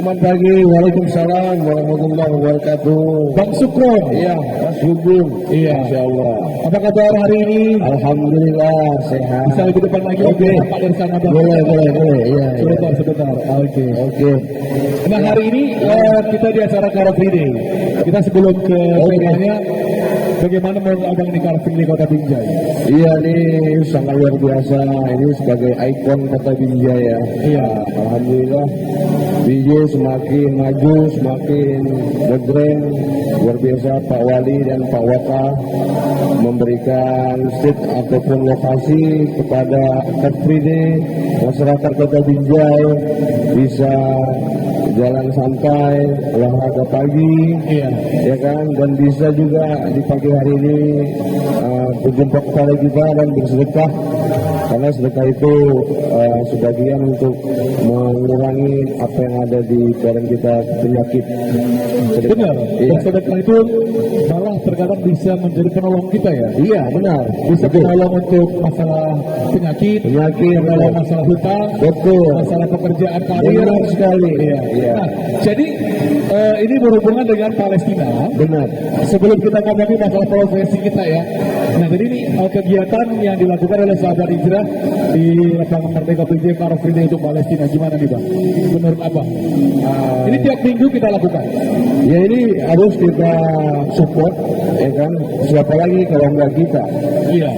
Selamat pagi, waalaikumsalam warahmatullahi wabarakatuh. Bang Sukron. Iya, Mas Gugum. Iya. Masya Allah. Apa kabar hari ini? Alhamdulillah sehat. Bisa lebih depan lagi. Oke. Pak dari sana Bang. Boleh. Iya. Sebentar. Oke. Oke. Nah hari ini kita di acara Car Free Day. Kita sebelum ke temanya, bagaimana menurut Abang di Car Free Day Kota Binjai? Iya nih sangat luar biasa. Ini sebagai ikon kota Binjai ya. Iya. Alhamdulillah. Binjai semakin maju, semakin modern. Luar biasa Pak Wali dan Pak Waka memberikan seat ataupun lokasi kepada Car Free Day. Masyarakat kota Binjai bisa jalan santai, olahraga pagi, Iya. ya kan, dan bisa juga di pagi hari ini berjumpa kepada kita dan bersedekah, karena sedekah itu sebagian untuk mengurangi apa yang ada di badan kita, penyakit. Benar. Iya. Dan sedekah itu malah terkadang bisa menjadi penolong kita ya. Iya, benar. Bisa Betul. penolong untuk masalah penyakit, penolong masalah hutang, Betul. masalah pekerjaan karir. Benar sekali. Iya. Iya. Nah, jadi ini berhubungan dengan Palestina. Benar. Sebelum kita ngomongin masalah profesi kita ya. Nah, jadi ini kegiatan yang dilakukan oleh sahabat hijrah di lapangan Merdeka Binjai Car Free Day untuk Palestina, gimana nih Bang? Menurut Abang? Ini tiap minggu kita lakukan. Ya ini harus kita support, ya kan? Siapa lagi kalau nggak kita? Iya.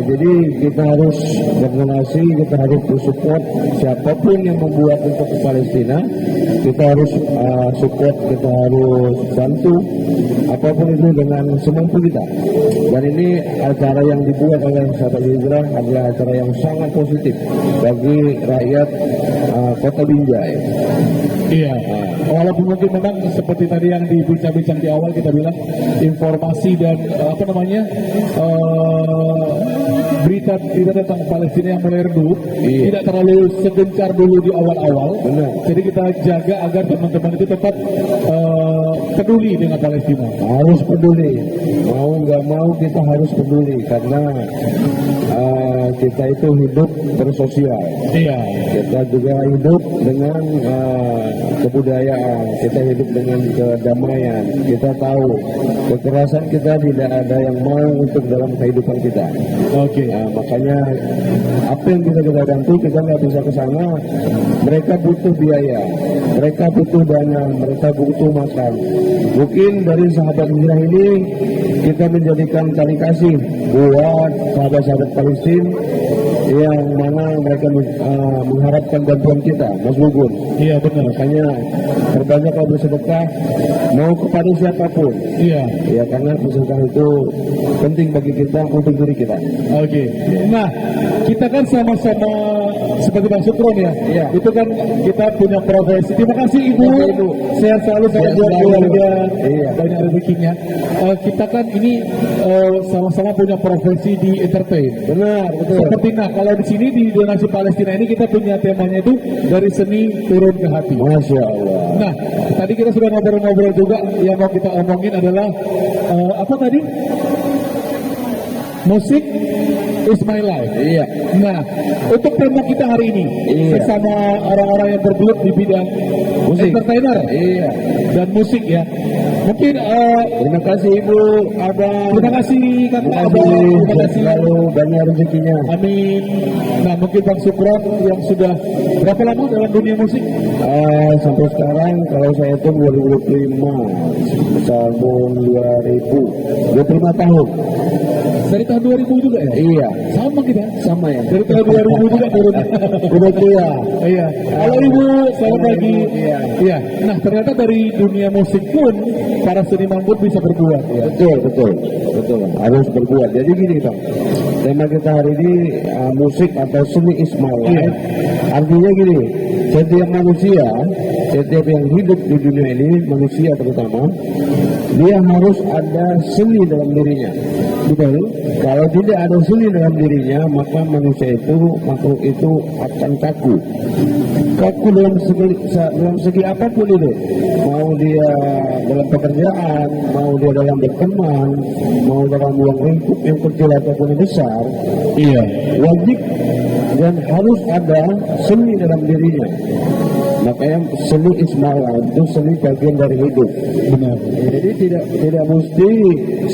Jadi kita harus berdonasi, kita harus bersupport siapapun yang membuat untuk Palestina, kita harus support, kita harus bantu apapun itu dengan semampu kita. Dan ini acara yang dibuat oleh sahabat hijrah adalah acara yang sangat positif bagi rakyat kota Binjai. Iya. Walaupun mungkin memang seperti tadi yang dibincang-bincang di awal kita bilang informasi dan berita tentang Palestina yang mulai redup, tidak terlalu segencar dulu di awal-awal. Benar. Jadi kita jaga agar teman-teman itu tetap peduli dengan Palestina. Harus peduli, mau nggak mau kita harus peduli karena kita itu hidup bersosial. Iya. Kita juga hidup dengan kebudayaan, kita hidup dengan kedamaian. Kita tahu kekerasan kita tidak ada yang mau untuk dalam kehidupan kita. Oke. Makanya apa yang kita bantu, kita nggak bisa ke sana. Mereka butuh biaya, mereka butuh dana, mereka butuh makan. Mungkin dari sahabat hijrah ini kita menjadikan tali kasih buat sahabat-sahabat Palestina yang mana mereka mengharapkan bantuan kita, Mas Gugun. Iya benar. Makanya terbanyak kalau bersedekah mau kepada siapapun. Iya. Ya karena bersedekah itu penting bagi kita untuk diri kita. Oke. Nah, kita kan sama-sama seperti Bang Sukron ya. Iya. Itu kan kita punya profesi. Terima kasih Ibu. Ibu. Sehat selalu Sehat buat selalu. keluarga. Iya. Banyak rezekinya. Kita kan ini sama-sama punya profesi di entertain. Benar, betul. Seperti kalau di sini di donasi Palestina ini kita punya temanya itu dari seni turun ke hati. Masya Allah. Nah, tadi kita sudah ngobrol-ngobrol juga. Yang mau kita omongin adalah apa tadi? Musik is my life. Iya. Nah, untuk tema kita hari ini bersama orang-orang yang bergelut di bidang Musik. entertainer Iya. dan musik ya. Mungkin Terima kasih Ibu, Abang. terima kasih Kakak Terima Abang, kasih. terima kasih. Selalu banyak rezekinya. Amin. Nah, mungkin Bang Sukron yang sudah berapa lama dalam dunia musik? Sampai sekarang kalau saya hitung 2025 tahun 25 tahun. Dari tahun 2000 juga ya? Iya. Sama kita. Sama ya. Dari tahun 2000 juga turun. Udah tua. Iya. Halo Ibu, selamat pagi. Iya. Iya. Nah, ternyata dari dunia musik pun para seniman pun bisa berbuat ya. Betul. Harus berbuat. Jadi gini Bang, tema kita hari ini musik atau seni Ismail. Iya. Artinya gini, setiap manusia, setiap yang hidup di dunia ini, manusia terutama, dia harus ada seni dalam dirinya. Betul. Kalau tidak ada seni dalam dirinya, maka manusia itu, makhluk itu akan kaku. Kaku dalam segi apapun itu. Mau dia dalam pekerjaan, mau dia dalam berteman, mau dalam ruang lingkup yang kecil ataupun yang besar. Iya. Wajib dan harus ada seni dalam dirinya. Makanya seni Ismail itu seni bagian dari hidup. Benar. Jadi tidak mesti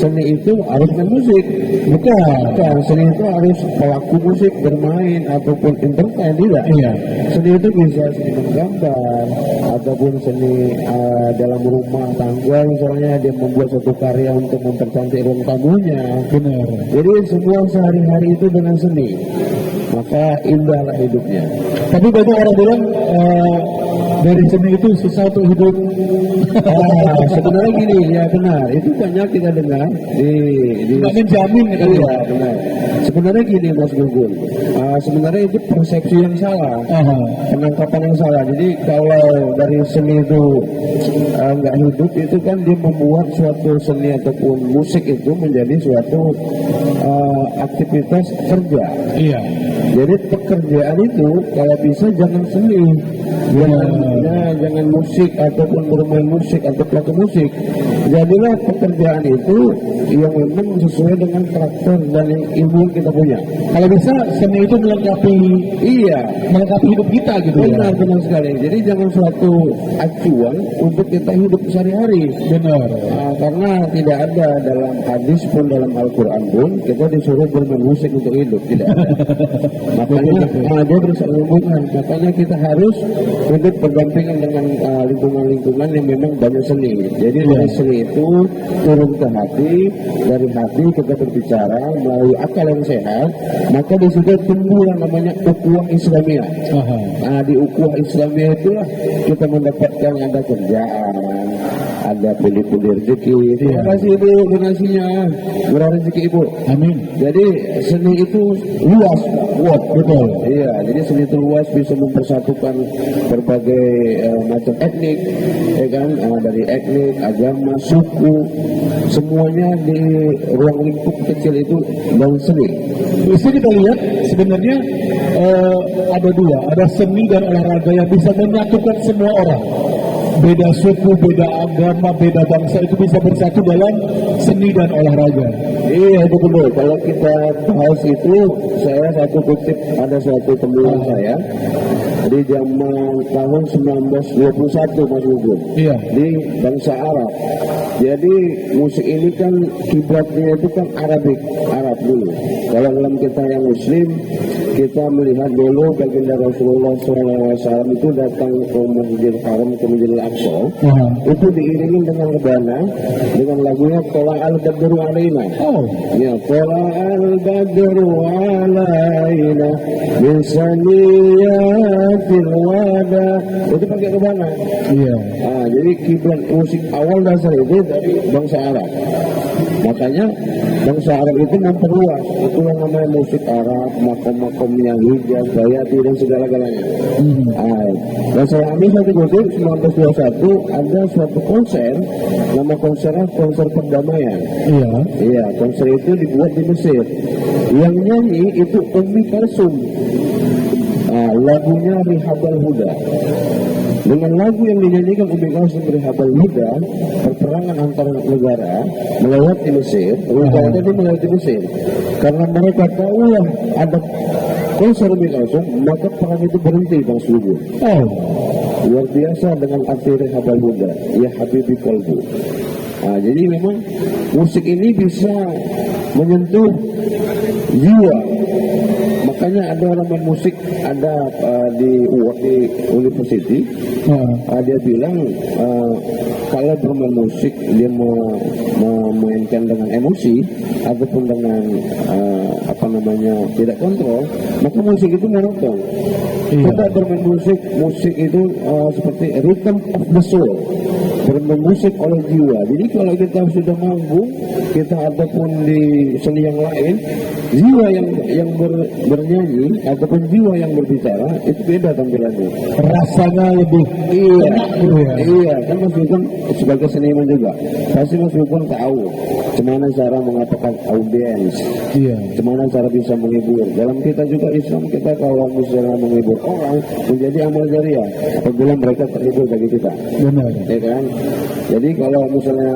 seni itu harus main musik. Bukan. Seni itu harus pelaku musik bermain ataupun entertain, tidak. Iya. Seni itu bisa seni menggambar ataupun seni dalam rumah tangga, misalnya dia membuat suatu karya untuk mempercantik ruang tamunya. Benar. Jadi semua sehari-hari itu dengan seni, maka indahlah hidupnya. Tapi banyak orang bilang dari seni itu susah untuk hidup. Sebenarnya gini, ya benar, itu banyak kita dengar di Nggak menjamin gitu. Iya benar. Sebenarnya gini Mas Gugun, sebenarnya itu persepsi yang salah, penangkapan yang salah. Jadi kalau dari seni itu nggak hidup, itu kan dia membuat suatu seni ataupun musik itu menjadi suatu aktivitas kerja. Iya. Jadi pekerjaan itu kalau bisa jangan seni, jangan musik ataupun bermain musik atau pelaku musik. Jadilah pekerjaan itu yang memang sesuai dengan karakter dan ilmu yang kita punya. Kalau bisa seni itu melengkapi hidup kita gitu. Benar sekali. Jadi jangan suatu acuan untuk kita hidup sehari-hari. Benar. Karena tidak ada dalam hadis pun dalam Al-Quran pun kita disuruh bermain musik untuk hidup, tidak ada. Makanya dia bersambungan. Makanya kita harus hidup berdampingan dengan lingkungan-lingkungan yang memang banyak seni. Jadi dari seni itu turun ke hati, dari hati kita berbicara melalui akal yang sehat, maka di situ tumbuh yang namanya ukhuwah Islamiyah. Nah, di ukhuwah Islamiyah itulah kita mendapatkan ada kerjaan, ada pilih-pilih rezeki. Terima kasih Ibu donasinya, murah rezeki Ibu. Amin. Jadi seni itu luas, betul. Iya, jadi seni itu luas, bisa mempersatukan berbagai macam etnik, ya kan, dari etnik, agama, suku, semuanya di ruang lingkup kecil itu dan seni. Bisa kita lihat sebenarnya ada dua, ada seni dan olahraga yang bisa menyatukan semua orang. Beda suku, beda agama, beda bangsa itu bisa bersatu dalam seni dan olahraga. Iya itu betul. Kalau kita bahas itu, saya satu kutip ada suatu temuan saya di zaman tahun 1921 Mas Gugun. Iya. Di bangsa Arab. Jadi musik ini kan kiblatnya itu kan Arab dulu. Kalau dalam kita yang Muslim, kita melihat dulu baginda Rasulullah SAW itu datang ke Masjidil Haram, ke Masjidil Aqsa, itu diiringi dengan rebana, dengan lagunya Tola al-Badru alaina. Ya, Tola al-Badru alaina min saniyatil wada. Itu pakai rebana. Iya. Jadi kiblat musik awal dasar itu dari bangsa Arab. Makanya bangsa Arab itu memperluas, itu yang namanya musik Arab, makom-makom yang hijab, bayati dan segala-galanya. Dan saya ambil satu kutip 1921 ada suatu konser, nama konsernya konser perdamaian. Iya, konser itu dibuat di Mesir. Yang nyanyi itu Ummi Kalsum. Lagunya Rihabal Huda. Dengan lagu yang dinyanyikan Ummi Kalsum Rihabal Huda, perperangan antar negara melewati Mesir, melewati Mesir. Karena mereka tahu lah ada konser Ummi Kalsum, maka perang itu berhenti, Bang Subuh. Luar biasa dengan arti Rihabal Huda, ya Habibi Qalbu. Jadi memang musik ini bisa menyentuh jiwa. Makanya ada orang main musik, ada di University, dia bilang kalau bermain musik dia memainkan dengan emosi ataupun dengan tidak kontrol, maka musik itu monoton. Kita bermain musik itu seperti rhythm of the soul, bermain musik oleh jiwa. Jadi kalau kita sudah manggung, kita ataupun di seni yang lain, jiwa yang bernyanyi ataupun jiwa yang berbicara itu beda tampilannya. Rasanya lebih enak gitu ya. Iya, kan Mas Gugun sebagai seniman juga, pasti Mas Gugun tahu gimana cara mengatakan audiens, gimana cara bisa menghibur. Dalam kita juga Islam, kita kalau misalnya menghibur orang menjadi amal jariah apabila mereka terhibur bagi kita. Benar. Ya kan? Jadi kalau misalnya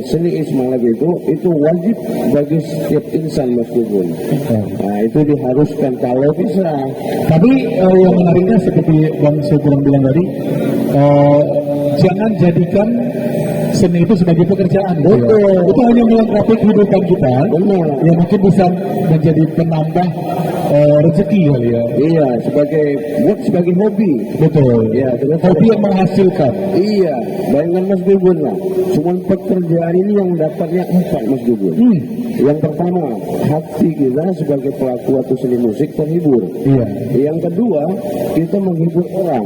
seni Ismail itu wajib bagi setiap insan Mas Gubun. Nah itu diharuskan kalau bisa. Tapi yang menariknya seperti Bang Syukuran bilang tadi, jangan jadikan seni itu sebagai pekerjaan. Gitu ya. Itu hanya melengkapi kehidupan kita. Benar. Yang mungkin bisa menjadi penambah rezeki kali ya. Iya, sebagai hobi. Betul. Iya, hobi yang menghasilkan. Iya, bayangkan Mas Gubun lah. Cuma pekerjaan ini yang dapatnya 4 Mas Gubun. Yang pertama, hati kita sebagai pelaku atau seni musik terhibur. Iya. Yang kedua, kita menghibur orang.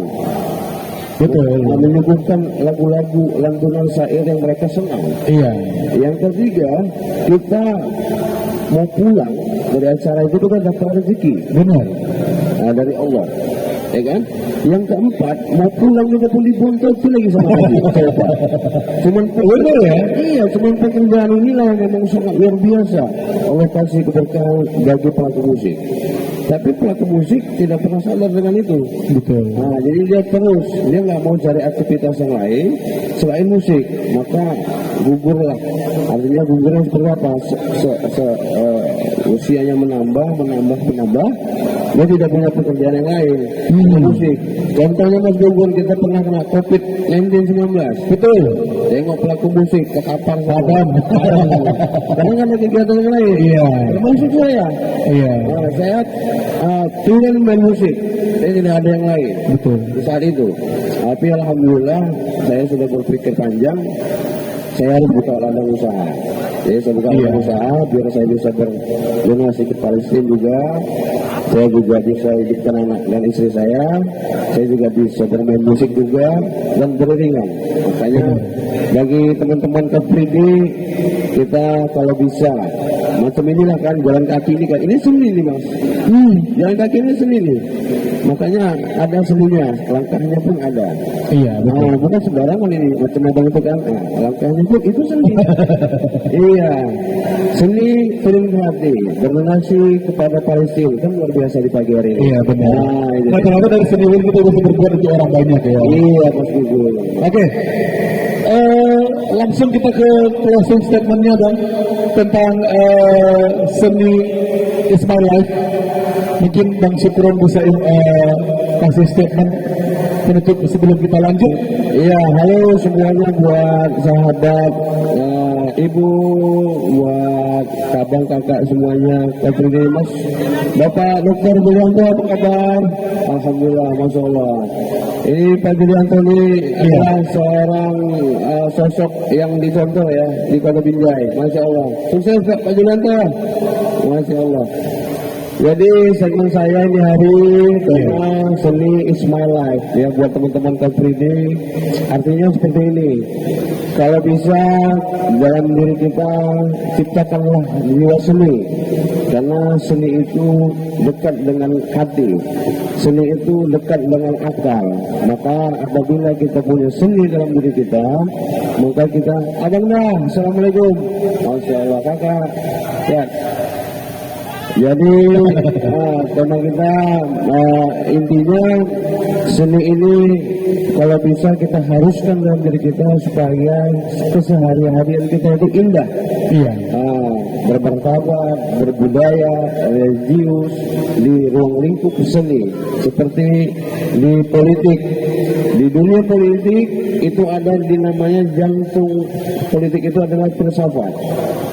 Betul. Menyebutkan lagu-lagu lantunan syair yang mereka senang. Iya. Yang ketiga, kita mau pulang dari acara itu kita dapat rezeki. Benar. Nah, dari Allah, ya kan? Yang keempat, mau pulang juga pun dibontot lagi sama lagi. Cuman benar ya? Iya, cuman pekerjaan inilah yang memang sangat luar biasa. Allah kasih keberkahan bagi pelaku musik. Tapi pelaku musik tidak pernah sadar dengan itu. Betul. Nah, jadi dia nggak mau cari aktivitas yang lain selain musik, maka gugurlah. Artinya gugurnya seperti apa? Usianya menambah, dia tidak punya pekerjaan yang lain. Musik. Contohnya Mas Gugun, kita pernah kena COVID-19. Betul. Tengok pelaku musik ke kapal padam. Karena kan ada kegiatan yang lain. Iya. Termasuk saya. Iya. Nah, saya tinggal main musik. Saya tidak ada yang lain. Betul. Di saat itu. Tapi alhamdulillah saya sudah berpikir panjang. Saya harus buka ladang usaha. Jadi saya buka ladang usaha biar saya bisa berdonasi ke Palestina juga. Saya juga bisa hidupkan anak dan istri saya. Saya juga bisa bermain musik juga dan beriringan. Makanya bagi teman-teman Kafridi, kita kalau bisa macam inilah kan jalan kaki ini kan. Ini seni nih Mas. Jalan kaki ini seni nih. Makanya ada seninya, langkahnya pun ada. Iya, betul. Nah, bukan sembarangan ini macam abang itu kan. Nah, langkahnya pun itu seni. Iya, seni turun ke hati, berdonasi kepada Palestina kan luar biasa di pagi hari ini. Iya benar. Nah, itu. Rata-rata dari seni ini kita bisa berbuat untuk orang banyak ya. Iya, Mas Gugul. Oke. Langsung kita ke closing statementnya dong tentang seni is my life. Mungkin Bang Syukron bisa kasih statement penutup sebelum kita lanjut. Iya, halo semuanya buat sahabat, ibu, buat abang kakak semuanya, Kafridi Mas, Bapak Dr. Julianto apa kabar? Alhamdulillah, Masya Allah. Ini Pak Julianto ini adalah seorang sosok yang dicontoh ya di Kota Binjai, Masya Allah. Sukses Pak Julianto, Masya Allah. Jadi segmen saya ini hari tema seni is my life ya buat teman-teman Kafridi. Artinya seperti ini. Kalau bisa dalam diri kita ciptakanlah jiwa seni. Karena seni itu dekat dengan hati. Seni itu dekat dengan akal. Maka apabila kita punya seni dalam diri kita, maka kita abang dah. Assalamualaikum. Masya Allah kakak. Ya. Jadi tema kita intinya seni ini kalau bisa kita haruskan dalam diri kita supaya keseharian kita itu indah. Iya. Bermartabat, berbudaya, religius di ruang lingkup seni seperti di politik. Di dunia politik itu ada dinamanya jantung politik itu adalah filsafat.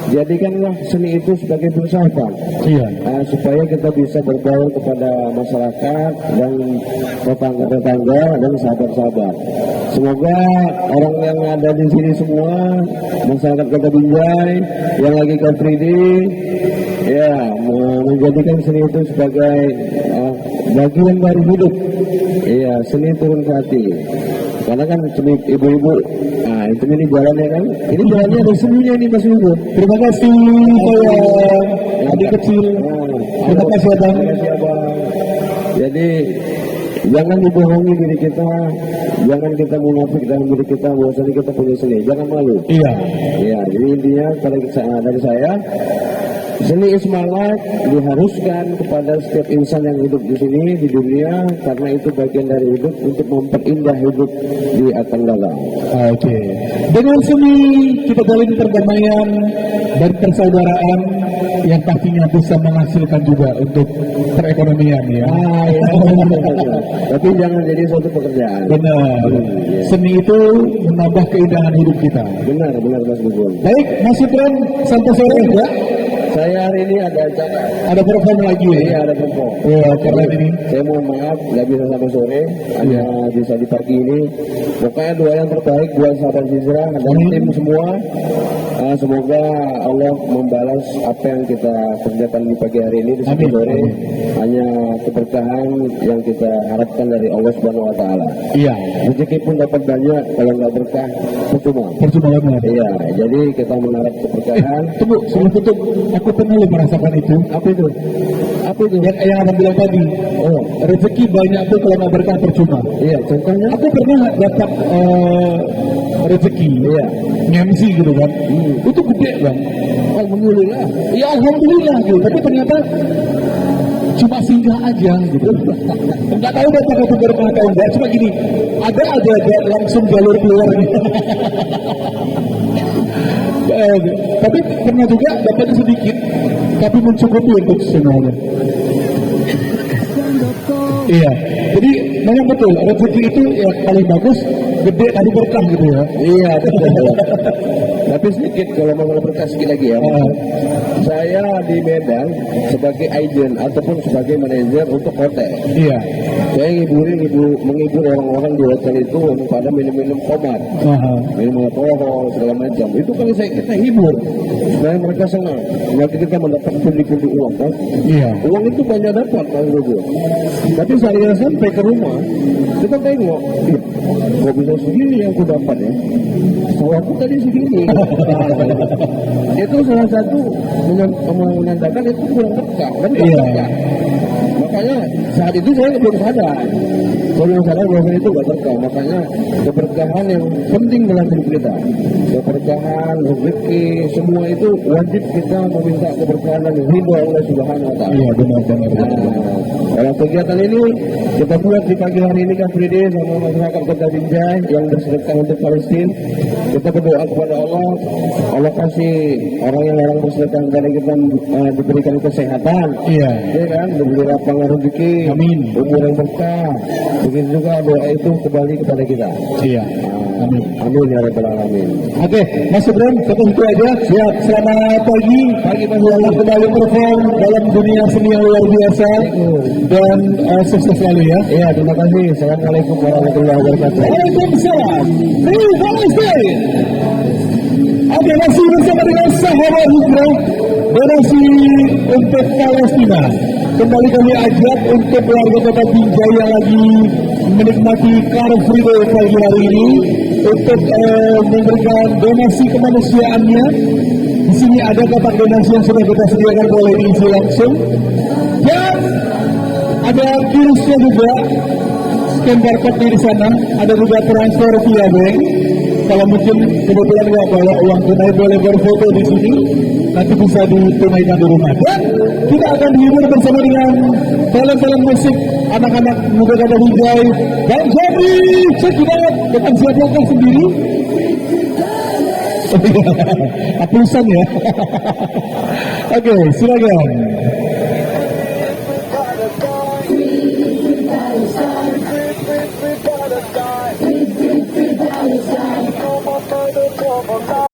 Jadikanlah seni itu sebagai filsafat. Iya. Supaya kita bisa berbaur kepada masyarakat dan tetangga-tetangga dan sahabat-sahabat. Semoga orang yang ada di sini semua, masyarakat Kota Binjai, yang lagi Kafridi, ya menjadikan seni itu sebagai bagian dari hidup. Iya, seni turun ke hati. Karena kan seni ibu-ibu, itu ini jalannya kan. Ini jalannya ada seninya ini Mas Ibu. Terima kasih sayang adik kecil. Terima kasih abang. Jadi jangan dibohongi diri kita, jangan kita munafik dalam diri kita bahwasanya kita punya seni. Jangan malu. Iya. Iya. Jadi intinya kalau dari saya Seni semangat diharuskan kepada setiap insan yang hidup di sini di dunia, karena itu bagian dari hidup untuk memperindah hidup di akan datang. Oke. Dengan seni kita jalin perdamaian dan persaudaraan yang pastinya bisa menghasilkan juga untuk perekonomian ya. Ya. Tapi jangan jadi suatu pekerjaan. Benar. Seni itu menambah keindahan hidup kita. Benar Mas Gubun. Baik, Mas Ibran, sampai sore ya. Saya hari ini ada acara. Ada perform lagi ya? Iya, ada perform. Wah, keren ini. Saya mohon maaf nggak bisa sampai sore, hanya bisa di pagi ini. Pokoknya doa yang terbaik buat sahabat Hijrah dan tim semua. Semoga Allah membalas apa yang kita kerjakan di pagi hari ini di sampai sore. Hanya keberkahan yang kita harapkan dari Allah Subhanahu Wa Taala. Iya. Rezeki pun dapat banyak, kalau nggak berkah percuma. Percuma banget. Iya, jadi kita mengharap keberkahan. Tunggu, sebelum tutup, aku pernah merasakan itu. Apa itu? Apa itu? Yang abang bilang tadi. Oh, rezeki banyak tuh kalau nggak berkah percuma. Iya, contohnya. Aku pernah dapat rezeki. Iya. MC gitu kan. Itu gede bang. Alhamdulillah. Ya alhamdulillah gitu. Tapi ternyata cuma singgah aja gitu. Enggak tahu dapat itu berkah atau enggak. Cuma gini, ada langsung jalur keluar. Tapi pernah juga dapatnya sedikit, tapi mencukupi untuk semuanya. Iya, jadi memang betul rezeki itu ya paling bagus, gede tadi berkah gitu ya. Iya betul. Tapi sedikit kalau mau berkah sedikit lagi ya. Saya di Medan sebagai agent ataupun sebagai manajer untuk hotel. Iya. Saya menghibur orang-orang di hotel itu pada minum-minum komat, minum alkohol segala macam. Itu kan kita hibur supaya mereka senang. Nanti kita mendapat pundi-pundi uang kan. Iya. Uang itu banyak dapat Mas Bro. Tapi saya sampai ke rumah kita tengok, kok bisa segini yang aku dapat ya? Sawahku tadi segini. Itu salah satu menandakan itu kurang berkah kan? Iya. Makanya saat itu saya belum sadar. Saya belum sadar bahwa itu gak berkah. Makanya keberkahan yang penting dalam hidup kita. Keberkahan, rezeki, semua itu wajib kita meminta keberkahan dan ridho Allah Subhanahu Wa Taala. Iya benar. Dalam kegiatan ini kita buat di pagi hari ini Kak Fridi sama masyarakat Kota Binjai yang bersedekah untuk Palestina. Kita berdoa kepada Allah, Allah kasih orang yang bersedekah kepada kita diberikan kesehatan. Iya. Ya kan, diberi lapangan rezeki. Amin. Umur yang berkah. Begitu juga doa itu kembali kepada kita. Iya. Amin. Amin ya rabbal alamin. Oke, Mas Ibran, cukup itu aja. Siap. Selamat pagi. Mas Ibran kembali perform dalam dunia seni yang luar biasa. Dan sukses selalu ya. Iya, terima kasih. Assalamualaikum warahmatullahi wabarakatuh. Waalaikumsalam. Free Palestine. Oke, masih bersama dengan sahabat Hijrah donasi untuk Palestina. Kembali kami ajak untuk warga Kota Binjai yang lagi menikmati Car Free Day pagi hari ini untuk memberikan donasi kemanusiaannya. Di sini ada kotak donasi yang sudah kita sediakan, boleh diisi langsung. Dan ada virusnya juga, scan barcode di sana. Ada juga transfer via bank. Kalau mungkin kebetulan nggak bawa uang tunai, boleh berfoto di sini. Nanti bisa ditunaikan di rumah. Dan kita akan dihibur bersama dengan talent-talent musik anak-anak muda Kota Binjai. Dan jadi cek banget dengan siapkan sendiri. Apusan ya. Oke, silakan.